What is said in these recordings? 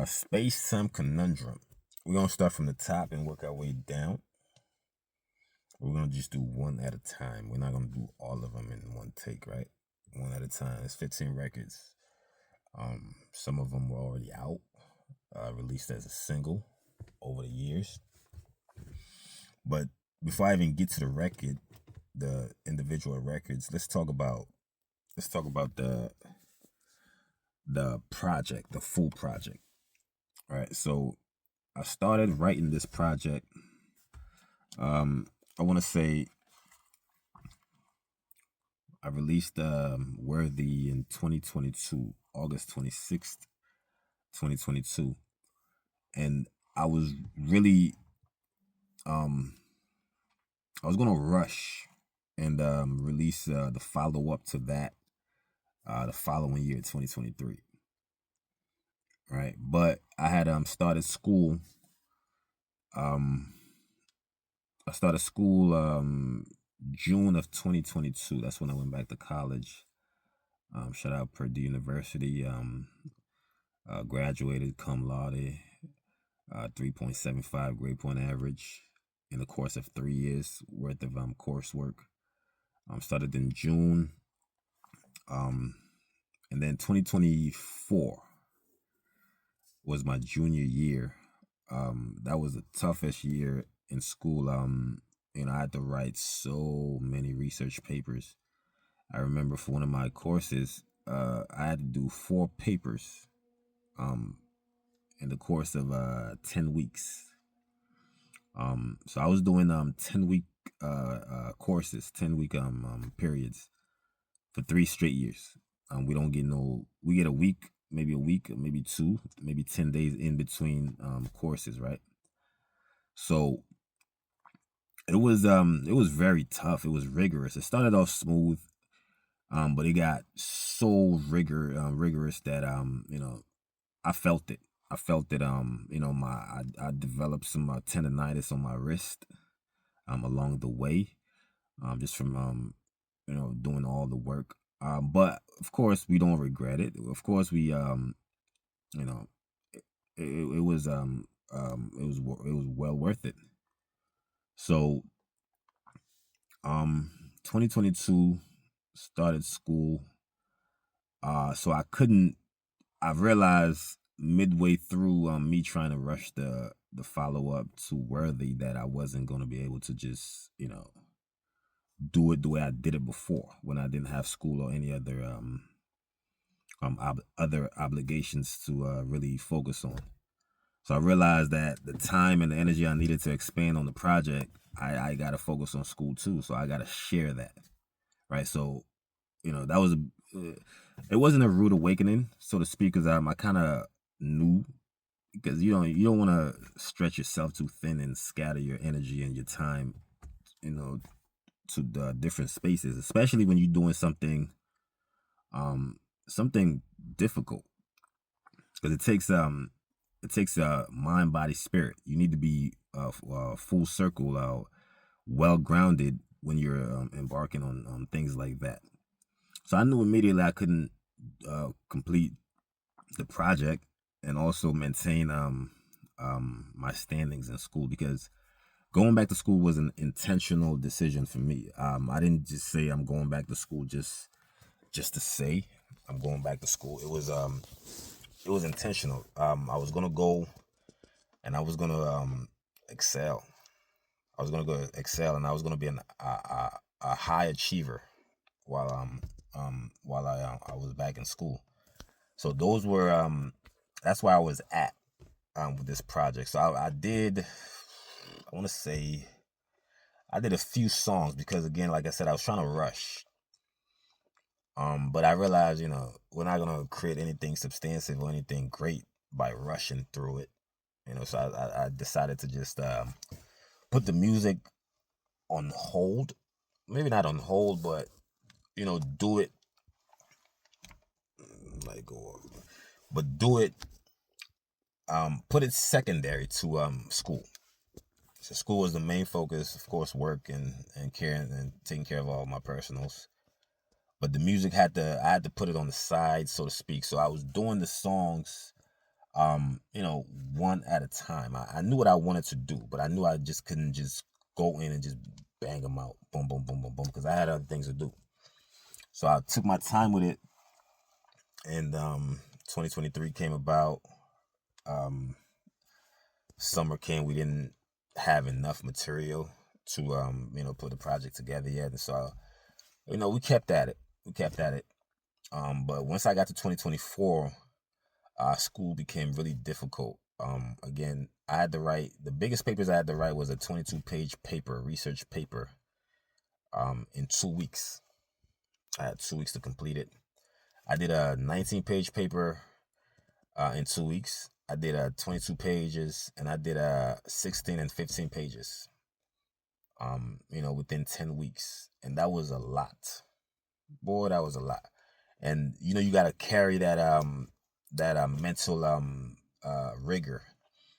Space Time Conundrum. We're gonna start from the top and work our way down. We're gonna just do one at a time. We're not gonna do all of them in one take, right? One at a time. It's 15 records. Some of them were already out, released as a single over the years. But before I even get to the record, the individual records, let's talk about the project, the full project. All right. So I started writing this project. I want to say I released Worthy in 2022, August 26th, 2022. And I was really, um, I was going to rush and release the follow up to that the following year, 2023. Right. But I had started school. Um, I started school June of 2022. That's when I went back to college. Shout out Purdue University. Graduated cum laude, 3.75 grade point average in the course of 3 years worth of coursework. Started in June, um, and then 2024 was my junior year. That was the toughest year in school. I had to write so many research papers. I remember for one of my courses, I had to do 4 papers um, in the course of 10 weeks. So I was doing 10-week courses, 10-week periods for 3 straight years. We get a week, maybe two, maybe 10 days in between courses, right? So it was very tough. It was rigorous. It started off smooth, but it got so rigorous that I felt it. I felt that I developed some tendonitis on my wrist along the way, just from doing all the work. But of course we don't regret it. Of course we you know it was it was well worth it. So 2022 started school. So I realized midway through me trying to rush the follow up to Worthy that I wasn't going to be able to just do it the way I did it before when I didn't have school or any other other obligations to really focus on. So I realized that the time and the energy I needed to expand on the project, I got to focus on school too. So I got to share that, right? So that was it wasn't a rude awakening, so to speak, because I kind of knew, because you don't want to stretch yourself too thin and scatter your energy and your time, you know, to the different spaces, especially when you're doing something difficult, because it takes mind, body, spirit. You need to be full circle, well grounded when you're embarking on things like that. So I knew immediately I couldn't complete the project and also maintain my standings in school, because going back to school was an intentional decision for me. I didn't just say I'm going back to school just to say I'm going back to school. It was intentional. I was gonna go and I was gonna excel. I was gonna go excel, and I was gonna be a high achiever while I was back in school. So those were that's where I was at with this project. So I did, I want to say I did a few songs because, again, like I said, I was trying to rush. But I realized, we're not gonna create anything substantive or anything great by rushing through it. So I decided to just put the music on hold. Maybe not on hold, but do it like go, but do it. Put it secondary to school. So school was the main focus, of course, work and caring and taking care of all my personals. But the music I had to put it on the side, so to speak. So I was doing the songs one at a time. I knew what I wanted to do, but I knew I just couldn't just go in and just bang them out, boom, boom, boom, boom, boom, because I had other things to do. So I took my time with it, and 2023 came about. Summer came, we didn't have enough material to put the project together yet, and so we kept at it. But once I got to 2024, school became really difficult. Again, I had to write, the biggest papers I had to write was a 22-page paper, research paper, in 2 weeks. I had 2 weeks to complete it. I did a 19-page paper in 2 weeks. I did 22 pages, and I did 16 and 15 pages, within 10 weeks. And that was a lot. Boy, that was a lot. And, you got to carry that mental rigor.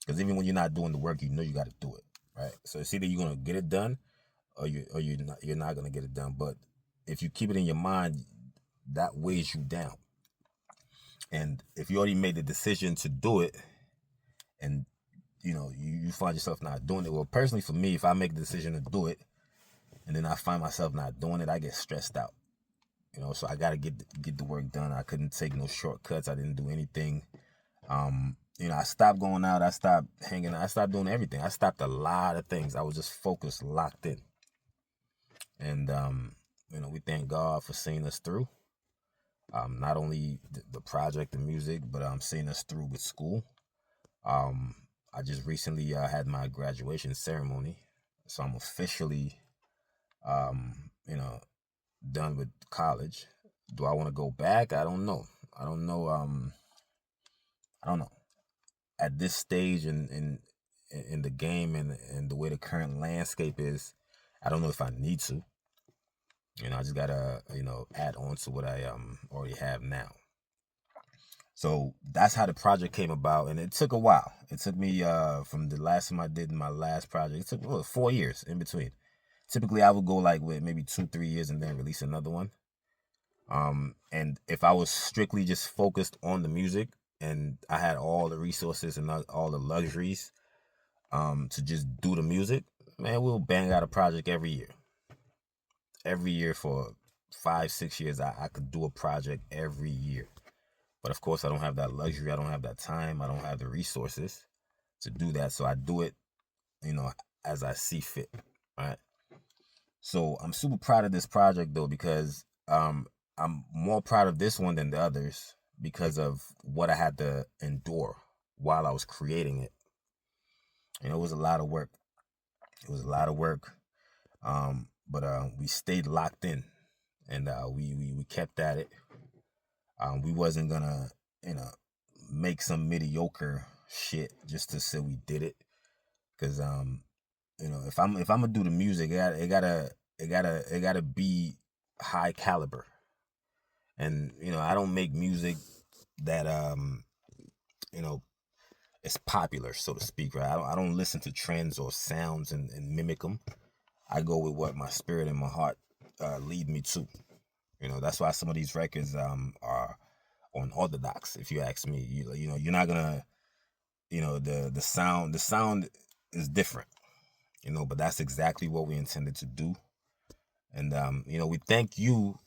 Because even when you're not doing the work, you got to do it, right? So it's either you're going to get it done or you're not going to get it done. But if you keep it in your mind, that weighs you down. And if you already made the decision to do it and, you find yourself not doing it. Well, personally for me, if I make the decision to do it and then I find myself not doing it, I get stressed out. So I got to get the work done. I couldn't take no shortcuts. I didn't do anything. I stopped going out. I stopped hanging out. I stopped doing everything. I stopped a lot of things. I was just focused, locked in. And, we thank God for seeing us through. Not only the project, the music, but seeing us through with school. I just recently had my graduation ceremony. So I'm officially, done with college. Do I want to go back? I don't know. I don't know. At this stage in the game and the way the current landscape is, I don't know if I need to. I just gotta add on to what I already have now. So that's how the project came about, and it took a while. It took me from the last time I did my last project. It took 4 years in between. Typically, I would go like with maybe 2-3 years and then release another one. And if I was strictly just focused on the music and I had all the resources and all the luxuries to just do the music, man, we'll bang out a project every year. Every year for 5-6 years, I could do a project every year. But of course, I don't have that luxury. I don't have that time. I don't have the resources to do that. So I do it, as I see fit. Right. So I'm super proud of this project though, because I'm more proud of this one than the others because of what I had to endure while I was creating it. It was a lot of work. But we stayed locked in, and we kept at it. We wasn't gonna, make some mediocre shit just to say we did it, because if I'm gonna do the music, it gotta be high caliber, and I don't make music that it's popular, so to speak, right? I don't listen to trends or sounds and mimic them. I go with what my spirit and my heart lead me to. That's why some of these records are unorthodox. If you ask me, you're not gonna, the sound is different, but that's exactly what we intended to do. And we thank you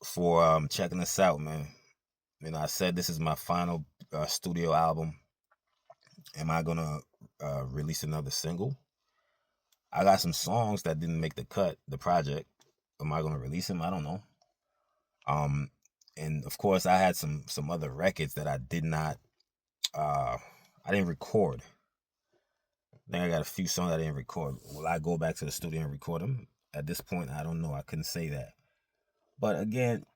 for checking us out, man. I said this is my final studio album. Am I gonna release another single? I got some songs that didn't make the project. Am I gonna release them? I don't know. And of course, I had some other records that I did not. I didn't record. I think I got a few songs I didn't record. Will I go back to the studio and record them? At this point, I don't know. I couldn't say that. But again,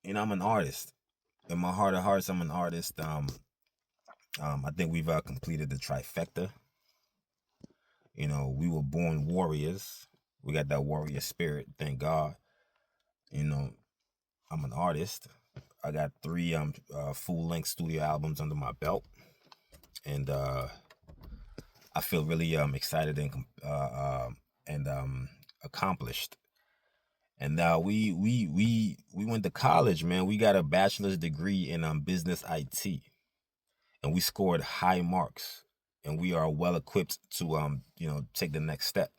I'm an artist. In my heart of hearts, I'm an artist. I think we've completed the trifecta. We were born warriors. We got that warrior spirit. Thank God. I'm an artist. I got 3 full-length studio albums under my belt, and I feel really excited and accomplished. And now we went to college, man. We got a bachelor's degree in business IT. and we scored high marks, and we are well equipped to take the next step.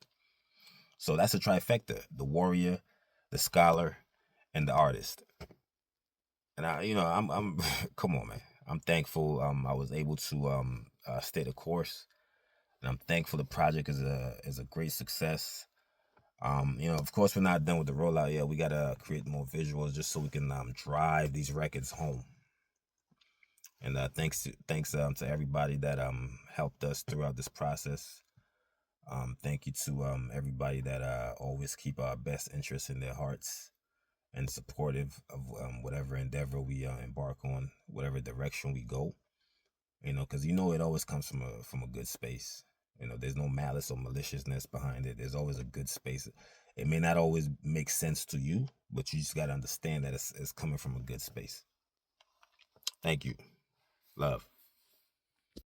So that's a trifecta: the warrior, the scholar, and the artist. And I'm come on, man. I'm thankful I was able to stay the course, and I'm thankful the project is a great success. Of course, we're not done with the rollout yet. We gotta create more visuals just so we can drive these records home. And thanks to everybody that helped us throughout this process. Thank you to everybody that always keep our best interests in their hearts and supportive of whatever endeavor we embark on, whatever direction we go. Because it always comes from a good space. There's no malice or maliciousness behind it. There's always a good space. It may not always make sense to you, but you just got to understand that it's coming from a good space. Thank you. Love.